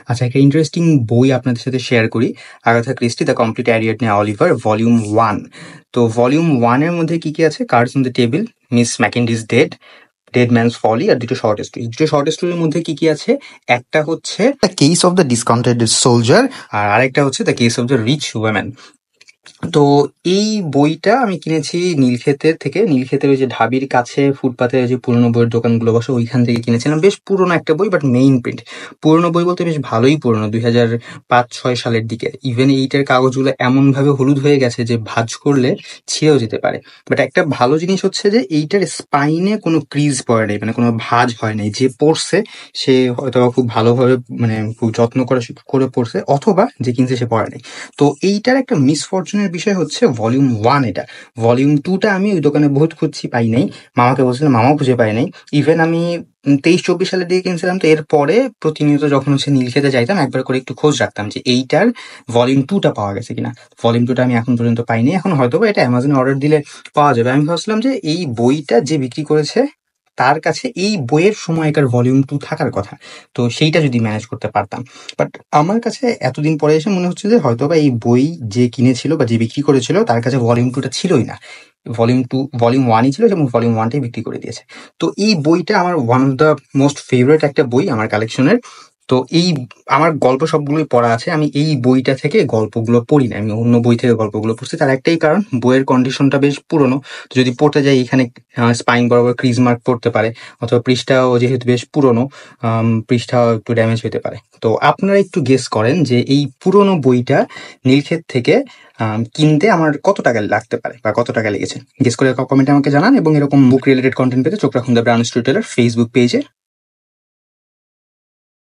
আচ্ছা, একটা ইন্টারেস্টিং বই আপনাদের সাথে শেয়ার করি। Agatha Christie the complete Ariadne Oliver volume 1। তো ভলিউম 1 এর মধ্যে কি কি আছে? Cards on the table, miss McGinty's dead, dead man's folly, আর দুটো শর্ট স্টোরি। দুটো শর্ট স্টোরির মধ্যে কি কি আছে? একটা হচ্ছে the case of the discounted soldier, আর আরেকটা হচ্ছে the case of the rich women. তো এই বইটা আমি কিনেছি নীলক্ষেতের থেকে। নীলক্ষেতের ওই যে ঢাবির কাছে ফুটপাতে যে পুরোনো বইয়ের দোকানগুলো বসে, ওইখান থেকে কিনেছিলাম। বেশ পুরোনো একটা বই, বাট মেইন প্রিন্ট। পুরোনো বই বলতে বেশ ভালোই পুরোনো, 2005-6 সালের দিকে। ইভেন এইটার কাগজগুলো এমনভাবে হলুদ হয়ে গেছে যে ভাঁজ করলে ছিঁড়েও যেতে পারে। বাট একটা ভালো জিনিস হচ্ছে যে এইটার স্পাইনে কোনো ক্রিজ পড়ে নেই, মানে কোনো ভাঁজ হয় নাই। যে পড়ছে সে হয়তো খুব ভালোভাবে, মানে খুব যত্ন করে করে পড়ছে, অথবা যে কিনছে সে পড়ে নাই। তো এইটার একটা মিসফরচুনের বিষয় হচ্ছে ভলিউম 1 এটা। ভলিউম 2টা আমি ওই দোকানে বহুত খুঁজছি, পাই নাই। মামাকে বলছিলাম, মামাও খুঁজে পাই নাই। ইভেন আমি 23-24 সালের দিকে কিনছিলাম। তো এরপরে প্রতিনিয়ত যখন হচ্ছে নীলক্ষেতে যাইতাম, একবার করে একটু খোঁজ রাখতাম যে এইটার ভলিউম 2টা পাওয়া গেছে কিনা। ভলিউম 2টা আমি এখন পর্যন্ত পাইনি। এখন হয়তো বা এটা অ্যামাজনে অর্ডার দিলে পাওয়া যাবে। আমি ভাবছিলাম যে এই বইটা যে বিক্রি করেছে তার কাছে এই বইয়ের সময়কার ভলিউম 2 থাকার কথা, তো সেইটা যদি ম্যানেজ করতে পারতাম। বাট আমার কাছে এতদিন পরে এসে মনে হচ্ছে যে হয়তোবা এই বই যে কিনেছিল বা যে বিক্রি করেছিল তার কাছে ভলিউম 2টা ছিলই না। ভলিউম 1ই ছিল, এবং ভলিউম 1টাই বিক্রি করে দিয়েছে। তো এই বইটা আমার one of the most favourite একটা বই আমার কালেকশনের। তো এই আমার গল্প সবগুলোই পড়া আছে। আমি এই বইটা থেকে গল্পগুলো পড়ি না, আমি অন্য বই থেকে গল্পগুলো পড়ছি। তার একটাই কারণ, বইয়ের কন্ডিশনটা বেশ পুরনো। তো যদি পড়তে যাই, এখানে স্পাইন বরাবর ক্রিজ মার্ক পড়তে পারে, অথবা পৃষ্ঠাও যেহেতু বেশ পুরনো, পৃষ্ঠাও একটু ড্যামেজ হতে পারে। তো আপনারা একটু গেস করেন যে এই পুরনো বইটা নীলক্ষেত থেকে কিনতে আমার কত টাকা লাগতে পারে বা কত টাকা লেগেছে। গেস করে কমেন্টে আমাকে জানান, এবং এরকম বুক রিলেটেড কন্টেন্ট পেতে চোখ রাখুন the brown storyteller Facebook পেজে।